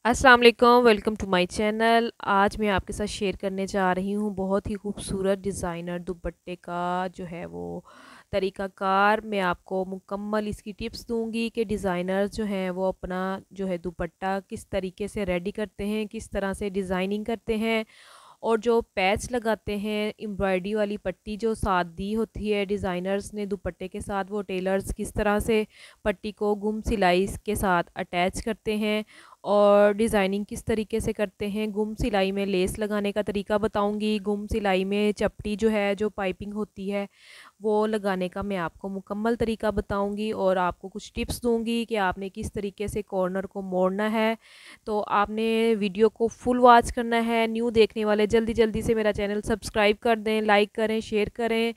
अस्सलाम वालेकुम, welcome to my channel. आज मैं आपके साथ शेयर करने जा रही हूँ बहुत ही खूबसूरत डिज़ाइनर दुपट्टे का जो है वो तरीक़ाकार। मैं आपको मुकम्मल इसकी टिप्स दूंगी कि डिज़ाइनर्स जो हैं वो अपना जो है दुपट्टा किस तरीके से रेडी करते हैं, किस तरह से डिज़ाइनिंग करते हैं, और जो पैच लगाते हैं, एम्ब्रॉयडरी वाली पट्टी जो साथ दी होती है डिज़ाइनर्स ने दुपट्टे के साथ, वो टेलर्स किस तरह से पट्टी को गुम सिलाई के साथ अटैच करते हैं और डिज़ाइनिंग किस तरीके से करते हैं। गुम सिलाई में लेस लगाने का तरीका बताऊंगी। गुम सिलाई में चपटी जो है, जो पाइपिंग होती है, वो लगाने का मैं आपको मुकम्मल तरीका बताऊंगी और आपको कुछ टिप्स दूंगी कि आपने किस तरीके से कॉर्नर को मोड़ना है। तो आपने वीडियो को फुल वॉच करना है। न्यू देखने वाले जल्दी जल्दी से मेरा चैनल सब्सक्राइब कर दें, लाइक करें, शेयर करें।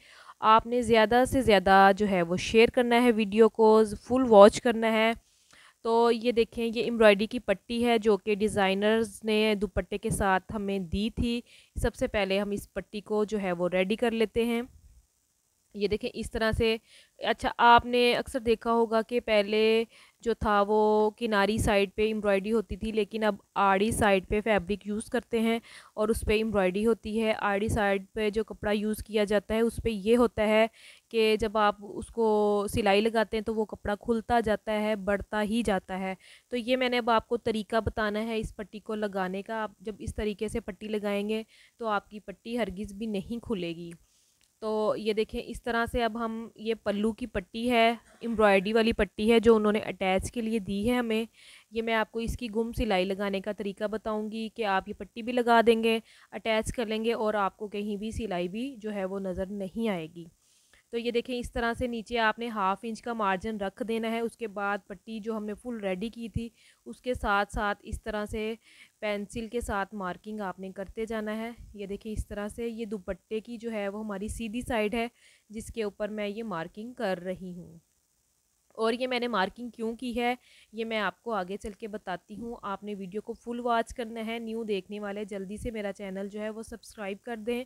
आपने ज़्यादा से ज़्यादा जो है वो शेयर करना है, वीडियो को फुल वॉच करना है। तो ये देखें, ये एम्ब्रॉयडरी की पट्टी है जो कि डिज़ाइनर्स ने दुपट्टे के साथ हमें दी थी। सबसे पहले हम इस पट्टी को जो है वो रेडी कर लेते हैं। ये देखें इस तरह से। अच्छा, आपने अक्सर देखा होगा कि पहले जो था वो किनारी साइड पे एम्ब्रॉयडरी होती थी, लेकिन अब आड़ी साइड पे फैब्रिक यूज़ करते हैं और उस पे एम्ब्रॉयडरी होती है। आड़ी साइड पे जो कपड़ा यूज़ किया जाता है उस पे ये होता है कि जब आप उसको सिलाई लगाते हैं तो वो कपड़ा खुलता जाता है, बढ़ता ही जाता है। तो ये मैंने अब आपको तरीका बताना है इस पट्टी को लगाने का। आप जब इस तरीके से पट्टी लगाएंगे तो आपकी पट्टी हरगिज़ भी नहीं खुलेगी। तो ये देखें इस तरह से। अब हम, ये पल्लू की पट्टी है, एम्ब्रॉयडरी वाली पट्टी है जो उन्होंने अटैच के लिए दी है हमें। ये मैं आपको इसकी गुम सिलाई लगाने का तरीका बताऊंगी कि आप ये पट्टी भी लगा देंगे, अटैच कर लेंगे और आपको कहीं भी सिलाई भी जो है वो नज़र नहीं आएगी। तो ये देखें इस तरह से नीचे आपने हाफ इंच का मार्जिन रख देना है। उसके बाद पट्टी जो हमने फुल रेडी की थी उसके साथ साथ इस तरह से पेंसिल के साथ मार्किंग आपने करते जाना है। ये देखिए इस तरह से। ये दुपट्टे की जो है वो हमारी सीधी साइड है जिसके ऊपर मैं ये मार्किंग कर रही हूँ। और ये मैंने मार्किंग क्यों की है ये मैं आपको आगे चल के बताती हूँ। आपने वीडियो को फुल वॉच करना है। न्यू देखने वाले जल्दी से मेरा चैनल जो है वो सब्सक्राइब कर दें।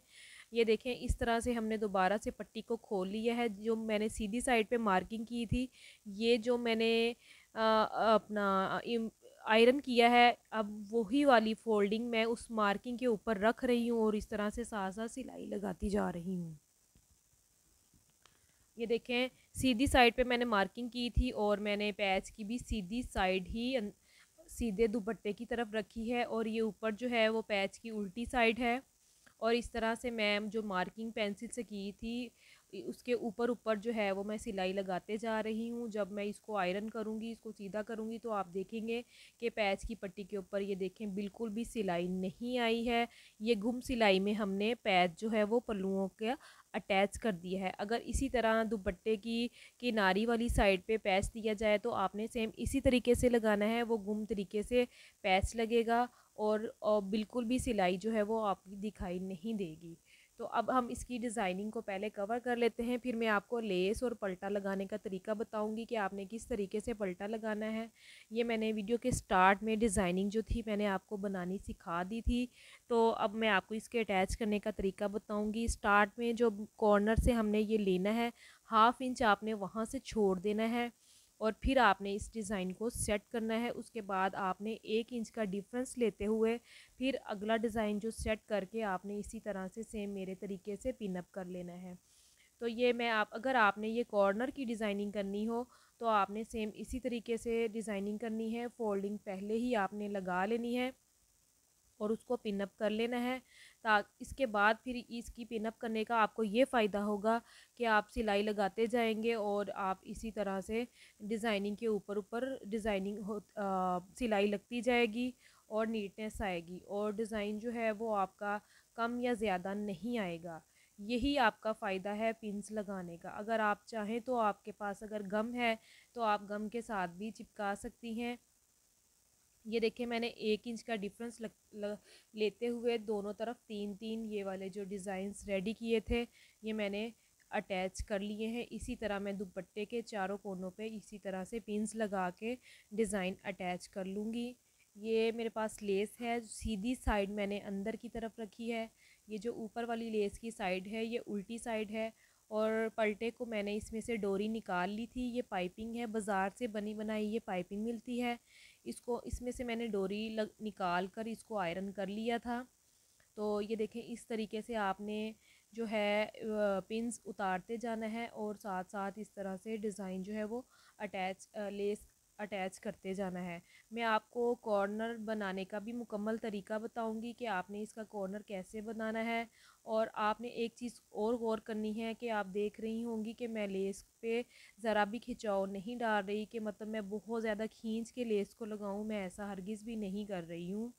ये देखें इस तरह से हमने दोबारा से पट्टी को खोल लिया है। जो मैंने सीधी साइड पे मार्किंग की थी, ये जो मैंने अपना आयरन किया है, अब वही वाली फोल्डिंग मैं उस मार्किंग के ऊपर रख रही हूँ और इस तरह से साथ साथ सिलाई लगाती जा रही हूँ। ये देखें सीधी साइड पे मैंने मार्किंग की थी और मैंने पैच की भी सीधी साइड ही सीधे दुपट्टे की तरफ रखी है और ये ऊपर जो है वो पैच की उल्टी साइड है। और इस तरह से मैं जो मार्किंग पेंसिल से की थी उसके ऊपर ऊपर जो है वो मैं सिलाई लगाते जा रही हूँ। जब मैं इसको आयरन करूँगी, इसको सीधा करूँगी, तो आप देखेंगे कि पैच की पट्टी के ऊपर ये देखें बिल्कुल भी सिलाई नहीं आई है। ये गुम सिलाई में हमने पैच जो है वो पल्लुओं का अटैच कर दिया है। अगर इसी तरह दुपट्टे की किनारी वाली साइड पे पैच दिया जाए तो आपने सेम इसी तरीके से लगाना है। वो गुम तरीके से पैच लगेगा और बिल्कुल भी सिलाई जो है वो आपकी दिखाई नहीं देगी। तो अब हम इसकी डिज़ाइनिंग को पहले कवर कर लेते हैं, फिर मैं आपको लेस और पल्टा लगाने का तरीका बताऊंगी कि आपने किस तरीके से पल्टा लगाना है। ये मैंने वीडियो के स्टार्ट में डिज़ाइनिंग जो थी मैंने आपको बनानी सिखा दी थी। तो अब मैं आपको इसके अटैच करने का तरीका बताऊंगी। स्टार्ट में जो कॉर्नर से हमने ये लेना है, हाफ इंच आपने वहाँ से छोड़ देना है और फिर आपने इस डिज़ाइन को सेट करना है। उसके बाद आपने 1 इंच का डिफरेंस लेते हुए फिर अगला डिज़ाइन जो सेट करके आपने इसी तरह से सेम मेरे तरीके से पिनअप कर लेना है। तो ये मैं आप, अगर आपने ये कॉर्नर की डिज़ाइनिंग करनी हो तो आपने सेम इसी तरीके से डिज़ाइनिंग करनी है। फोल्डिंग पहले ही आपने लगा लेनी है और उसको पिनअप कर लेना है। इसके बाद फिर इसकी पिनअप करने का आपको ये फ़ायदा होगा कि आप सिलाई लगाते जाएंगे और आप इसी तरह से डिज़ाइनिंग के ऊपर ऊपर डिज़ाइनिंग हो सिलाई लगती जाएगी और नीटनेस आएगी और डिज़ाइन जो है वो आपका कम या ज़्यादा नहीं आएगा। यही आपका फ़ायदा है पिंस लगाने का। अगर आप चाहें तो आपके पास अगर गम है तो आप गम के साथ भी चिपका सकती हैं। ये देखिए मैंने 1 इंच का डिफरेंस लेते हुए दोनों तरफ 3-3 ये वाले जो डिज़ाइंस रेडी किए थे ये मैंने अटैच कर लिए हैं। इसी तरह मैं दुपट्टे के चारों कोनों पे इसी तरह से पिंस लगा के डिज़ाइन अटैच कर लूँगी। ये मेरे पास लेस है, सीधी साइड मैंने अंदर की तरफ रखी है। ये जो ऊपर वाली लेस की साइड है ये उल्टी साइड है और पलटे को मैंने इसमें से डोरी निकाल ली थी। ये पाइपिंग है, बाज़ार से बनी बनाई ये पाइपिंग मिलती है। इसको इसमें से मैंने डोरी निकाल कर इसको आयरन कर लिया था। तो ये देखें, इस तरीके से आपने जो है पिंस उतारते जाना है और साथ साथ इस तरह से डिज़ाइन जो है वो लेस अटैच करते जाना है। मैं आपको कॉर्नर बनाने का भी मुकम्मल तरीका बताऊंगी कि आपने इसका कॉर्नर कैसे बनाना है। और आपने एक चीज़ और गौर करनी है कि आप देख रही होंगी कि मैं लेस पे ज़रा भी खिंचाव नहीं डाल रही, कि मतलब मैं बहुत ज़्यादा खींच के लेस को लगाऊं, मैं ऐसा हरगिज़ भी नहीं कर रही हूँ।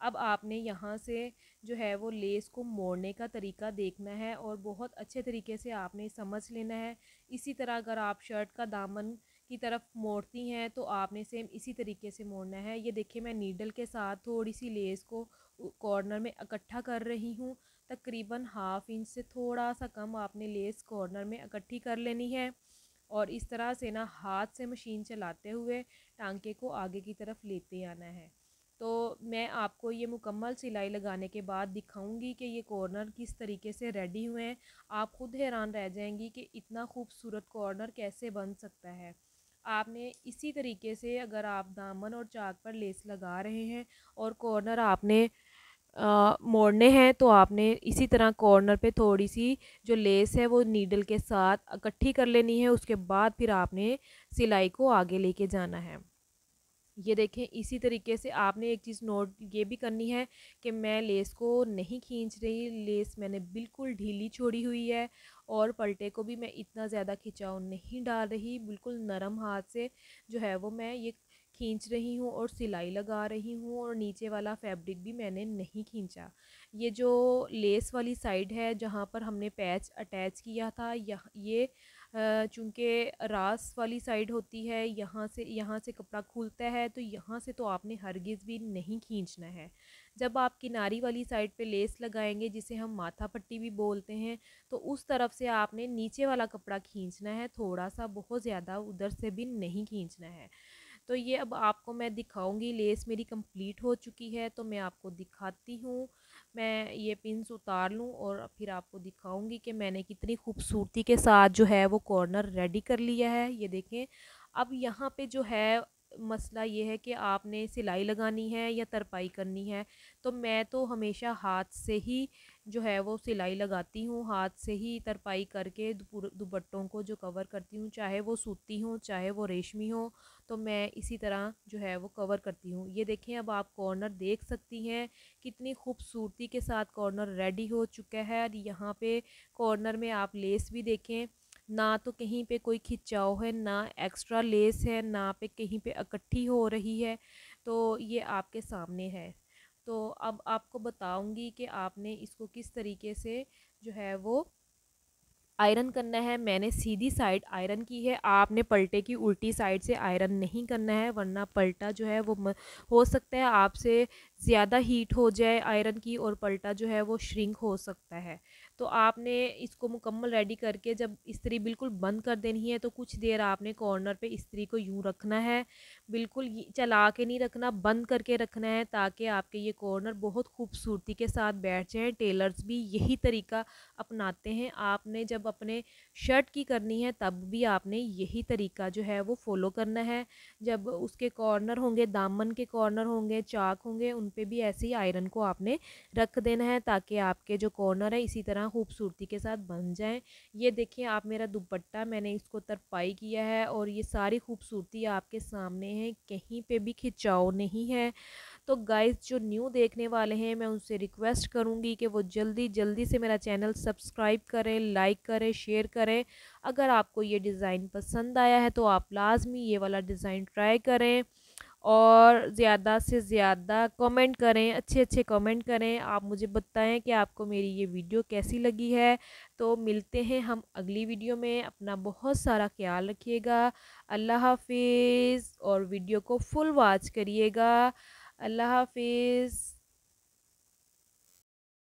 अब आपने यहाँ से जो है वो लेस को मोड़ने का तरीका देखना है और बहुत अच्छे तरीके से आपने समझ लेना है। इसी तरह अगर आप शर्ट का दामन की तरफ मोड़ती हैं तो आपने सेम इसी तरीके से मोड़ना है। ये देखिए, मैं नीडल के साथ थोड़ी सी लेस को कॉर्नर में इकट्ठा कर रही हूँ। तकरीबन हाफ इंच से थोड़ा सा कम आपने लेस कॉर्नर में इकट्ठी कर लेनी है और इस तरह से ना हाथ से मशीन चलाते हुए टांके को आगे की तरफ लेते आना है। तो मैं आपको ये मुकम्मल सिलाई लगाने के बाद दिखाऊंगी कि ये कॉर्नर किस तरीके से रेडी हुए हैं। आप खुद हैरान रह जाएंगी कि इतना खूबसूरत कॉर्नर कैसे बन सकता है। आपने इसी तरीके से, अगर आप दामन और चाक पर लेस लगा रहे हैं और कॉर्नर आपने मोड़ने हैं, तो आपने इसी तरह कॉर्नर पे थोड़ी सी जो लेस है वो नीडल के साथ इकट्ठी कर लेनी है। उसके बाद फिर आपने सिलाई को आगे लेके जाना है। ये देखें, इसी तरीके से आपने एक चीज़ नोट ये भी करनी है कि मैं लेस को नहीं खींच रही, लेस मैंने बिल्कुल ढीली छोड़ी हुई है और पलटे को भी मैं इतना ज़्यादा खिंचाव नहीं डाल रही, बिल्कुल नरम हाथ से जो है वो मैं ये खींच रही हूँ और सिलाई लगा रही हूँ। और नीचे वाला फैब्रिक भी मैंने नहीं खींचा। ये जो लेस वाली साइड है जहाँ पर हमने पैच अटैच किया था, ये चूँकि रास वाली साइड होती है, यहाँ से कपड़ा खुलता है, तो यहाँ से तो आपने हरगिज़ भी नहीं खींचना है। जब आप किनारी वाली साइड पे लेस लगाएंगे, जिसे हम माथा पट्टी भी बोलते हैं, तो उस तरफ से आपने नीचे वाला कपड़ा खींचना है थोड़ा सा, बहुत ज़्यादा उधर से भी नहीं खींचना है। तो ये अब आपको मैं दिखाऊंगी। लेस मेरी कंप्लीट हो चुकी है तो मैं आपको दिखाती हूँ। मैं ये पिन्स उतार लूँ और फिर आपको दिखाऊंगी कि मैंने कितनी खूबसूरती के साथ जो है वो कॉर्नर रेडी कर लिया है। ये देखें, अब यहाँ पे जो है मसला ये है कि आपने सिलाई लगानी है या तरपाई करनी है। तो मैं तो हमेशा हाथ से ही जो है वो सिलाई लगाती हूँ, हाथ से ही तरपाई करके दुपट्टों को जो कवर करती हूँ, चाहे वो सूती हो चाहे वो रेशमी हो, तो मैं इसी तरह जो है वो कवर करती हूँ। ये देखें, अब आप कॉर्नर देख सकती हैं कितनी खूबसूरती के साथ कॉर्नर रेडी हो चुका है। और यहाँ पे कॉर्नर में आप लेस भी देखें, ना तो कहीं पे कोई खिंचाव है, ना एक्स्ट्रा लेस है, ना पे कहीं पे इकट्ठी हो रही है। तो ये आपके सामने है। तो अब आपको बताऊंगी कि आपने इसको किस तरीके से जो है वो आयरन करना है। मैंने सीधी साइड आयरन की है, आपने पलटे की उल्टी साइड से आयरन नहीं करना है, वरना पलटा जो है वो हो सकता है आपसे ज़्यादा हीट हो जाए आयरन की और पलटा जो है वो श्रिंक हो सकता है। तो आपने इसको मुकम्मल रेडी करके जब इस्त्री बिल्कुल बंद कर देनी है, तो कुछ देर आपने कॉर्नर पे इस्त्री को यूँ रखना है, बिल्कुल चला के नहीं रखना, बंद करके रखना है, ताकि आपके ये कॉर्नर बहुत खूबसूरती के साथ बैठ जाए। टेलर्स भी यही तरीका अपनाते हैं। आपने जब अपने शर्ट की करनी है तब भी आपने यही तरीका जो है वो फॉलो करना है। जब उसके कॉर्नर होंगे, दामन के कॉर्नर होंगे, चाक होंगे, उन पे भी ऐसे ही आयरन को आपने रख देना है, ताकि आपके जो कॉर्नर है इसी तरह खूबसूरती के साथ बन जाएं। ये देखिए, आप मेरा दुपट्टा मैंने इसको तरपाई किया है और ये सारी खूबसूरती आपके सामने है, कहीं पे भी खिंचाव नहीं है। तो गाइस, जो न्यू देखने वाले हैं, मैं उनसे रिक्वेस्ट करूंगी कि वो जल्दी जल्दी से मेरा चैनल सब्सक्राइब करें, लाइक करें, शेयर करें। अगर आपको ये डिज़ाइन पसंद आया है तो आप लाजमी ये वाला डिज़ाइन ट्राई करें और ज़्यादा से ज़्यादा कमेंट करें, अच्छे अच्छे कमेंट करें। आप मुझे बताएं कि आपको मेरी ये वीडियो कैसी लगी है। तो मिलते हैं हम अगली वीडियो में। अपना बहुत सारा ख्याल रखिएगा। अल्लाह हाफिज़ और वीडियो को फुल वॉच करिएगा। अल्लाह हाफिज़।